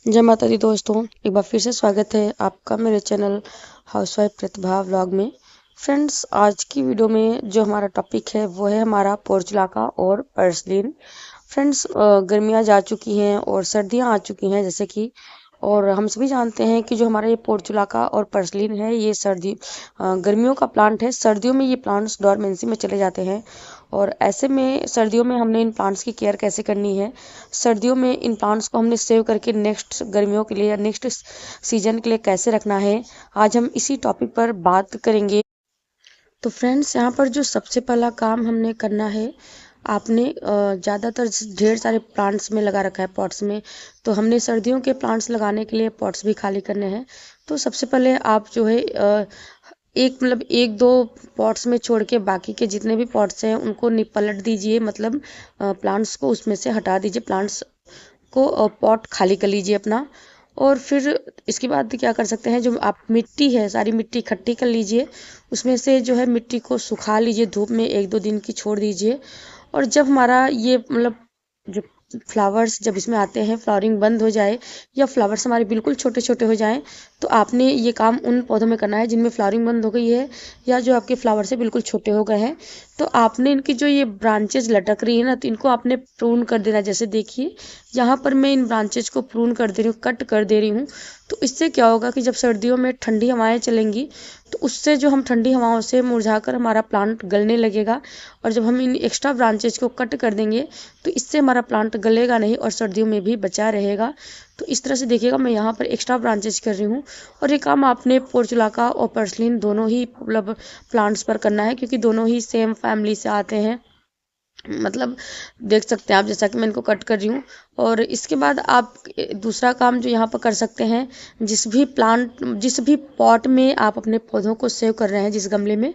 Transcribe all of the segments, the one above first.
जय माता दी दोस्तों, एक बार फिर से स्वागत है आपका मेरे चैनल हाउसवाइफ प्रतिभा व्लॉग में। फ्रेंड्स, आज की वीडियो में जो हमारा टॉपिक है वो है हमारा पोर्चुलाका और पर्सलीन। फ्रेंड्स, गर्मियाँ जा चुकी हैं और सर्दियाँ आ चुकी हैं जैसे कि, और हम सभी जानते हैं कि जो हमारा ये पोर्चुलाका और पर्सलीन है ये गर्मियों का प्लांट है। सर्दियों में ये प्लांट्स डोरमेंसी में चले जाते हैं और ऐसे में सर्दियों में हमने इन प्लांट्स की केयर कैसे करनी है, सर्दियों में इन प्लांट्स को हमने सेव करके नेक्स्ट गर्मियों के लिए या नेक्स्ट सीजन के लिए कैसे रखना है, आज हम इसी टॉपिक पर बात करेंगे। तो फ्रेंड्स, यहाँ पर जो सबसे पहला काम हमने करना है, आपने ज़्यादातर ढेर सारे प्लांट्स में लगा रखा है पॉट्स में, तो हमने सर्दियों के प्लांट्स लगाने के लिए पॉट्स भी खाली करने हैं। तो सबसे पहले आप जो है एक दो पॉट्स में छोड़ के बाकी के जितने भी पॉट्स हैं उनको पलट दीजिए, मतलब प्लांट्स को उसमें से हटा दीजिए, प्लांट्स को पॉट खाली कर लीजिए अपना। और फिर इसके बाद क्या कर सकते हैं, जो आप मिट्टी है सारी मिट्टी इकट्ठी कर लीजिए, उसमें से जो है मिट्टी को सुखा लीजिए, धूप में एक दो दिन की छोड़ दीजिए। और जब हमारा ये मतलब जो फ्लावर्स जब इसमें आते हैं, फ्लावरिंग बंद हो जाए या फ्लावर्स हमारे बिल्कुल छोटे छोटे हो जाएं, तो आपने ये काम उन पौधों में करना है जिनमें फ्लावरिंग बंद हो गई है या जो आपके फ्लावर से बिल्कुल छोटे हो गए हैं। तो आपने इनकी जो ये ब्रांचेज लटक रही है ना, तो इनको आपने प्रून कर देना। जैसे देखिए यहाँ पर मैं इन ब्रांचेज को प्रून कर दे रही हूँ, कट कर दे रही हूँ। तो इससे क्या होगा कि जब सर्दियों में ठंडी हवाएं चलेंगी तो उससे जो हम ठंडी हवाओं से मुरझाकर हमारा प्लांट गलने लगेगा, और जब हम इन एक्स्ट्रा ब्रांचेज को कट कर देंगे तो इससे हमारा प्लांट गलेगा नहीं और सर्दियों में भी बचा रहेगा। तो इस तरह से देखिएगा, मैं यहाँ पर एक्स्ट्रा ब्रांचेज कर रही हूँ। और ये काम आपने पोर्चुलाका और पर्सलिन दोनों ही मतलब प्लांट्स पर करना है, क्योंकि दोनों ही सेम फैमिली से आते हैं। मतलब देख सकते हैं आप, जैसा कि मैं इनको कट कर रही हूँ। और इसके बाद आप दूसरा काम जो यहाँ पर कर सकते हैं, जिस भी पॉट में आप अपने पौधों को सेव कर रहे हैं, जिस गमले में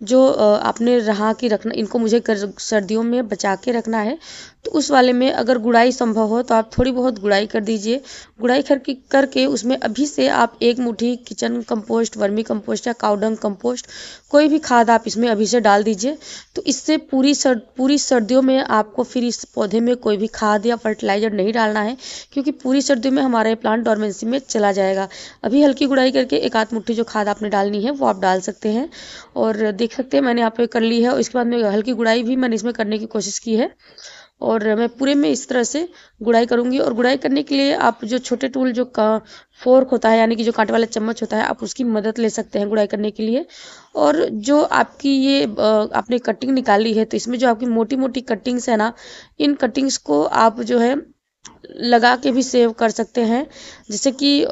जो आपने रहा कि रखना, इनको मुझे सर्दियों में बचा के रखना है, तो उस वाले में अगर गुड़ाई संभव हो तो आप थोड़ी बहुत गुड़ाई कर दीजिए। गुड़ाई करके उसमें अभी से आप एक मुट्ठी किचन कंपोस्ट, वर्मी कंपोस्ट या काउडंग कंपोस्ट, कोई भी खाद आप इसमें अभी से डाल दीजिए। तो इससे पूरी सर्दियों में आपको फिर इस पौधे में कोई भी खाद या फर्टिलाइजर नहीं डालना है, क्योंकि पूरी सर्दियों में हमारा ये प्लांट डोरमेंसी में चला जाएगा। अभी हल्की गुड़ाई करके एक आध मुट्ठी जो खाद आपने डालनी है वो आप डाल सकते हैं। और देख सकते हैं मैंने यहाँ पे कर ली है, और इसके बाद में हल्की गुड़ाई भी मैंने इसमें करने की कोशिश की है। और मैं पूरे में इस तरह से गुड़ाई करूंगी। और गुड़ाई करने के लिए आप जो छोटे टूल जो फोर्क होता है, यानी कि जो कांटे वाला चम्मच होता है, आप उसकी मदद ले सकते हैं गुड़ाई करने के लिए। और जो आपकी ये आपने कटिंग निकाली है, तो इसमें जो आपकी मोटी मोटी कटिंग्स है ना, इन कटिंग्स को आप जो है लगा के भी सेव कर सकते हैं। जैसे कि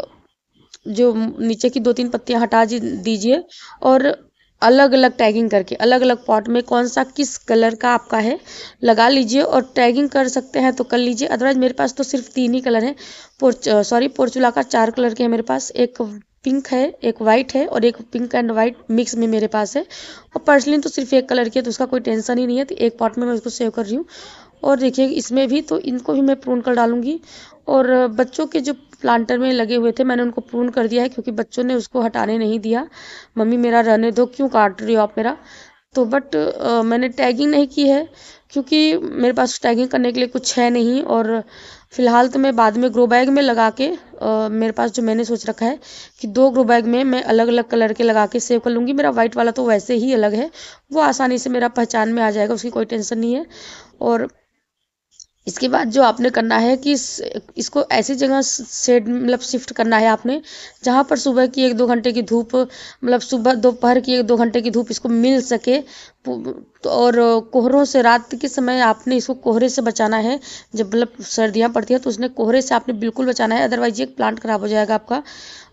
जो नीचे की दो तीन पत्तियां हटा दीजिए, और अलग अलग टैगिंग करके अलग अलग पॉट में कौन सा किस कलर का आपका है लगा लीजिए। और टैगिंग कर सकते हैं तो कर लीजिए, अदरवाइज मेरे पास तो सिर्फ तीन ही कलर है। पोर्चुला का चार कलर के हैं मेरे पास, एक पिंक है, एक वाइट है, और एक पिंक एंड वाइट मिक्स में मेरे पास है। और पर्सलिन तो सिर्फ एक कलर की है, तो उसका कोई टेंशन ही नहीं है। तो एक पॉट में मैं उसको सेव कर रही हूँ। और देखिए इसमें भी, तो इनको भी मैं प्रून कर डालूंगी। और बच्चों के जो प्लांटर में लगे हुए थे मैंने उनको प्रून कर दिया है, क्योंकि बच्चों ने उसको हटाने नहीं दिया। मम्मी मेरा रहने दो, क्यों काट रही हो आप मेरा। तो बट मैंने टैगिंग नहीं की है, क्योंकि मेरे पास टैगिंग करने के लिए कुछ है नहीं। और फिलहाल तो मैं बाद में ग्रो बैग में लगा के मेरे पास जो मैंने सोच रखा है कि दो ग्रो बैग में मैं अलग अलग कलर के लगा के सेव कर लूँगी। मेरा वाइट वाला तो वैसे ही अलग है, वो आसानी से मेरा पहचान में आ जाएगा, उसकी कोई टेंशन नहीं है। और इसके बाद जो आपने करना है कि इसको ऐसी जगह शेड मतलब शिफ्ट करना है आपने, जहाँ पर सुबह की एक दो घंटे की धूप, मतलब सुबह दोपहर की एक दो घंटे की धूप इसको मिल सके। और कोहरों से, रात के समय आपने इसको कोहरे से बचाना है। जब मतलब सर्दियाँ पड़ती हैं तो उसने कोहरे से आपने बिल्कुल बचाना है, अदरवाइज ये प्लांट खराब हो जाएगा आपका।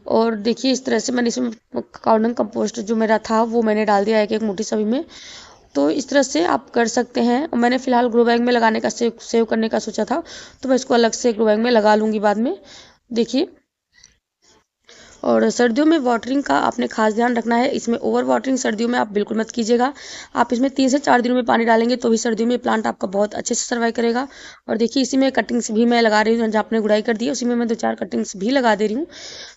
और देखिए इस तरह से मैंने इसमें काउडंग कंपोस्ट जो मेरा था वो मैंने डाल दिया एक एक मुट्ठी सभी में। तो इस तरह से आप कर सकते हैं। और मैंने फ़िलहाल ग्रो बैग में लगाने का सेव करने का सोचा था, तो मैं इसको अलग से ग्रो बैग में लगा लूँगी बाद में। देखिए, और सर्दियों में वाटरिंग का आपने खास ध्यान रखना है। इसमें ओवर वाटरिंग सर्दियों में आप बिल्कुल मत कीजिएगा। आप इसमें 3 से 4 दिनों में पानी डालेंगे तो भी सर्दियों में प्लांट आपका बहुत अच्छे से सर्वाइव करेगा। और देखिए इसी में कटिंग्स भी मैं लगा रही हूँ, जहाँ आपने गुड़ाई कर दी है उसी में मैं 2-4 कटिंग्स भी लगा दे रही हूँ।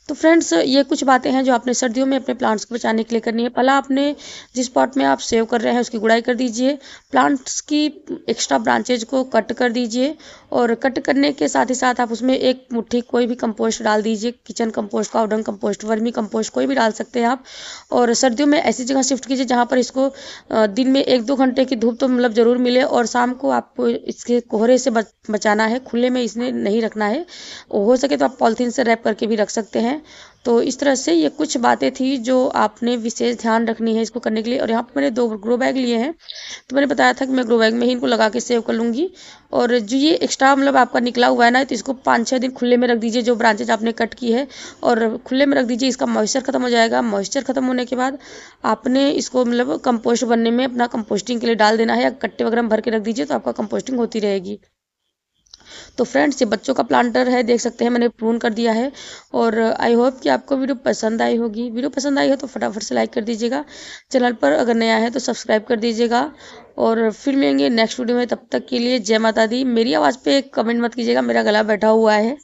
तो फ्रेंड्स, ये कुछ बातें हैं जो आपने सर्दियों में अपने प्लांट्स को बचाने के लिए करनी है। पहला, आपने जिस पॉट में आप सेव कर रहे हैं उसकी गुड़ाई कर दीजिए। प्लांट्स की एक्स्ट्रा ब्रांचेज को कट कर दीजिए और कट करने के साथ ही साथ आप उसमें एक मुट्ठी कोई भी कंपोस्ट डाल दीजिए। Kitchen compost, cow dung compost, vermi compost कोई भी डाल सकते हैं आप। और सर्दियों में ऐसी जगह शिफ्ट कीजिए जहाँ पर इसको दिन में 1-2 घंटे की धूप तो मतलब ज़रूर मिले, और शाम को आपको इसके कोहरे से बचाना है, खुले में इसने नहीं रखना है। हो सके तो आप पॉलीथीन से रैप करके भी रख सकते हैं। तो इस तरह से ये कुछ बातें थी जो आपने विशेष ध्यान रखनी है इसको करने के लिए। और यहाँ पर मैंने 2 ग्रो बैग लिए हैं, तो मैंने बताया था कि मैं ग्रो बैग में ही इनको लगा के सेव कर लूँगी। और जो ये एक्स्ट्रा मतलब आपका निकला हुआ है ना, तो इसको 5-6 दिन खुले में रख दीजिए, जो ब्रांचेज आपने कट की है, और खुले में रख दीजिए। इसका मॉइस्चर खत्म हो जाएगा। मॉइस्चर खत्म होने के बाद आपने इसको मतलब कंपोस्ट बनने में अपना कंपोस्टिंग के लिए डाल देना है, या कट्टे वगैरह में भर के रख दीजिए तो आपका कंपोस्टिंग होती रहेगी। तो फ्रेंड्स, ये बच्चों का प्लांटर है, देख सकते हैं मैंने प्रून कर दिया है। और आई होप कि आपको वीडियो पसंद आई होगी। वीडियो पसंद आई हो तो फटाफट से लाइक कर दीजिएगा। चैनल पर अगर नया है तो सब्सक्राइब कर दीजिएगा। और फिर मिलेंगे नेक्स्ट वीडियो में, तब तक के लिए जय माता दी। मेरी आवाज़ पे कमेंट मत कीजिएगा, मेरा गला बैठा हुआ है।